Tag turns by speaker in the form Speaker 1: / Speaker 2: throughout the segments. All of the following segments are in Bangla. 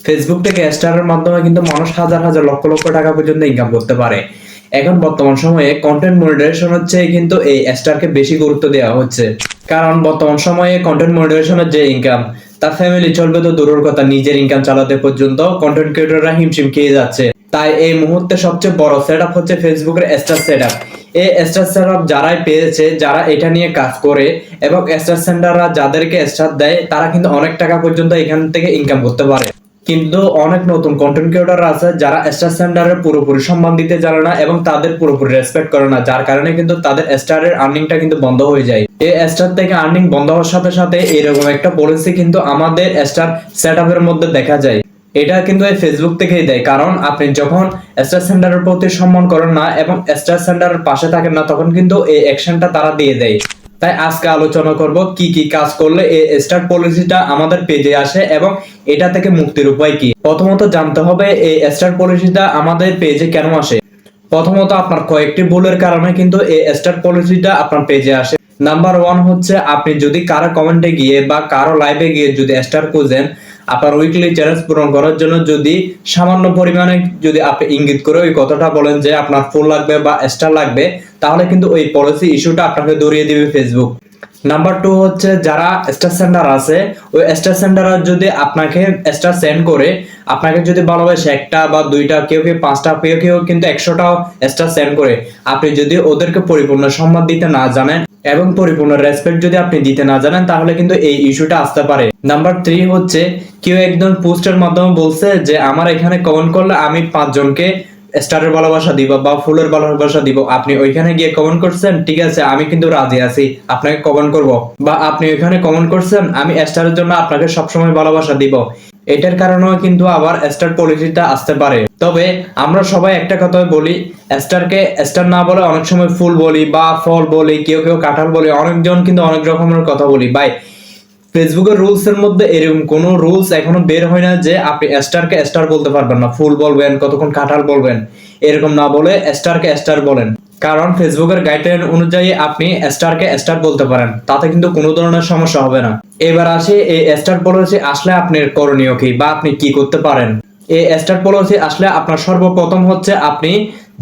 Speaker 1: ফেসবুক থেকে স্টারের মাধ্যমে কিন্তু মানুষ হাজার হাজার লক্ষ লক্ষ টাকা পর্যন্ত ইনকাম করতে পারে। এখন বর্তমান সময়ে কন্টেন্ট মনিটাইজেশন হচ্ছে কিন্তু এই স্টারকে বেশি গুরুত্ব দেওয়া হচ্ছে, কারণ বর্তমান সময়ে কন্টেন্ট মনিটাইজেশনের যে ইনকাম, তার ফ্যামিলি চলবে তো দূরের কথা, নিজের ইনকাম চালাতে পর্যন্ত কন্টেন্ট ক্রিয়েটররা হিমশিম খেয়ে যাচ্ছে। তাই এই মুহূর্তে সবচেয়ে বড় সেটআপ হচ্ছে ফেসবুকের স্টার সেটআপ। এই স্টার সেটআপ যারাই পেয়েছে, যারা এটা নিয়ে কাজ করে এবং স্টার সেন্টাররা যাদেরকে স্টার দেয়, তারা কিন্তু অনেক টাকা পর্যন্ত এখান থেকে ইনকাম করতে পারে। কিন্তু অনেক নতুন কন্টেন্ট ক্রিয়েটর আছে যারা স্টার সেন্টারের পুরোপুরি সম্মান দিতে জানে না এবং তাদের পুরোপুরি রেসপেক্ট করে না, যার কারণে কিন্তু তাদের স্টারের আর্নিংটা কিন্তু বন্ধ হয়ে যায়। এই স্টার থেকে আর্নিং বন্ধ হওয়ার সাথে সাথে এরকম একটা পলিসি কিন্তু আমাদের স্টার সেটআপের মধ্যে দেখা যায়। এটা কিন্তু এই ফেসবুক থেকেই দেয়, কারণ আপনি যখন স্টার সেন্টারের প্রতি সম্মান করেন না এবং স্টার সেন্টারের পাশে থাকেন না, তখন কিন্তু এই অ্যাকশনটা তারা দিয়ে দেয়। তাই আজকে আলোচনা করব কি কি কাজ করলে এই স্টার পলিসিটা আমাদের পেজে আসে এবং এটা থেকে মুক্তির উপায় কি। প্রথমত জানতে হবে এই স্টার পলিসিটা আমাদের পেজে কেন আসে। প্রথমত আপনার কয়েকটি ভুলের কারণে কিন্তু এই স্টার পলিসিটা আপনার পেজে আসে। নাম্বার 1 হচ্ছে, আপনি যদি কারো কমেন্টে গিয়ে বা কারো লাইভে গিয়ে যদি স্টার খুঁজেন, আপনার উইকলি চ্যালেঞ্জ পূরণ করার জন্য যদি সামান্য পরিমাণে যদি আপনি ইঙ্গিত করে ওই কথাটা বলেন যে আপনার ফুল লাগবে বা স্টার লাগবে, তাহলে কিন্তু ওই পলিসি ইস্যুটা আপনাকে ধরিয়ে দিবে ফেসবুক। নাম্বার 2 হচ্ছে, যারা স্টার সেন্টার আছে, ওই স্টার সেন্টার যদি আপনাকে স্টার সেন্ড করে, আপনাকে যদি ভালোবাসে একটা বা দুইটা, কেউ কেউ 5টা, কেউ কেউ কিন্তু 100টাও স্টার সেন্ড করে, আপনি যদি ওদেরকে পরিপূর্ণ সম্মান দিতে না জানেন এবং পরিপূর্ণ রেসপেক্ট যদি আপনি দিতে না জানেন, তাহলে কিন্তু এই ইস্যুটা আসতে পারে। নাম্বার 3 হচ্ছে, কেউ একজন পোস্টের মাধ্যমে বলছে যে আমার এখানে কমেন্ট করলে আমি 5 জনকে স্টারের ভালোবাসা দিব বা ফুলের ভালোবাসা দিব। আপনি ওইখানে গিয়ে কমেন্ট করছেন, ঠিক আছে, আমি কিন্তু রাজি আছি, আপনাকে কমেন্ট করব। বা আপনি ওইখানে কমেন্ট করছেন, আমি স্টারের জন্য আপনাকে সবসময় ভালোবাসা দিব। এটার কারণেও কিন্তু আবার স্টার পলিসিটা আসতে পারে। তবে আমরা সবাই একটা কথা বলি, স্টারকে স্টার না বলে অনেক সময় ফুল বলি বা ফল বলি, কেউ কেউ কাঁঠাল বলি, অনেকজন কিন্তু অনেক রকমের কথা বলি। ভাই, ফেসবুকের রুলস এর মধ্যে এরকম কোন রুলস এখনো বের হয় না যে আপনি স্টারকে স্টার বলতে পারবেন না, ফুল বলবেন, কতক্ষণ কাঁঠাল বলবেন, এরকম না বলে স্টারকে স্টার বলেন। কারণ ফেসবুকের গাইডলাইন অনুযায়ী আপনি স্টারকে স্টার বলতে পারেন, তাতে কিন্তু কোনো ধরনের সমস্যা হবে না। এবার আসি এই স্টার পলিসি আসলে আপনার করণীয় কি বা আপনি কি করতে পারেন। এই স্টার পলিসি আসলে আপনার সর্বপ্রথম হচ্ছে, আপনি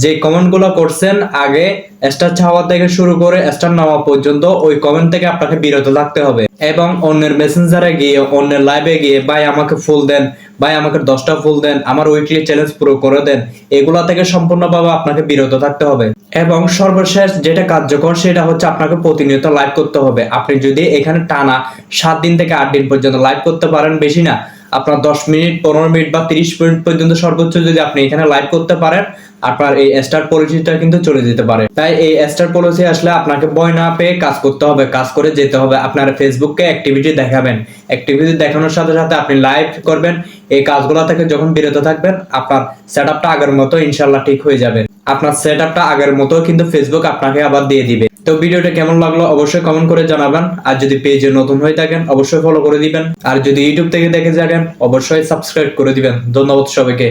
Speaker 1: যে কমেন্ট গুলো করছেন আগে স্টার চাওয়া থেকে শুরু করে স্টার নেওয়া পর্যন্ত, ওই কমেন্ট থেকে আপনাকে বিরত থাকতে হবে এবং অন্যের মেসেঞ্জারে গিয়ে, অন্যের লাইভে গিয়ে ভাই আমাকে ফুল দেন, ভাই আমাকে 10টা ফুল দেন, আমার উইকলি চ্যালেঞ্জ পুরো করে দেন, এগুলা থেকে সম্পূর্ণভাবে আপনাকে বিরত থাকতে হবে। এবং সর্বশেষ যেটা কার্যকর, সেটা হচ্ছে আপনাকে প্রতিনিয়ত লাইভ করতে হবে। আপনি যদি এখানে টানা 7 দিন থেকে 8 দিন পর্যন্ত লাইভ করতে পারেন, বেশি না, আপনার 10 মিনিট, 15 মিনিট বা 30 মিনিট পর্যন্ত সর্বোচ্চ যদি আপনি এখানে লাইভ করতে পারেন, আপনার এই স্টার পলিসিটা কিন্তু চলে যেতে পারে। তাই এই স্টার পলিসি আসলে আপনাকে ভয় না পেয়ে কাজ করতে হবে, কাজ করে যেতে হবে। আপনার ফেসবুককে অ্যাক্টিভিটি দেখাবেন, অ্যাক্টিভিটি দেখানোর সাথে সাথে আপনি লাইভ করবেন। এই কাজগুলো থেকে যখন বিরত থাকবেন, আপনার সেটআপটা আগের মতো ইনশাআল্লাহ ঠিক হয়ে যাবে। আপনার সেটআপটা আগের মতো কিন্তু ফেসবুক আপনাকে আবার দিয়ে দিবে। তো ভিডিওটা কেমন লাগলো অবশ্যই কমেন্ট করে জানাবেন। আর যদি পেজে নতুন হয়ে থাকেন অবশ্যই ফলো করে দিবেন। আর যদি ইউটিউব থেকে দেখে থাকেন অবশ্যই সাবস্ক্রাইব করে দিবেন। ধন্যবাদ সবাইকে।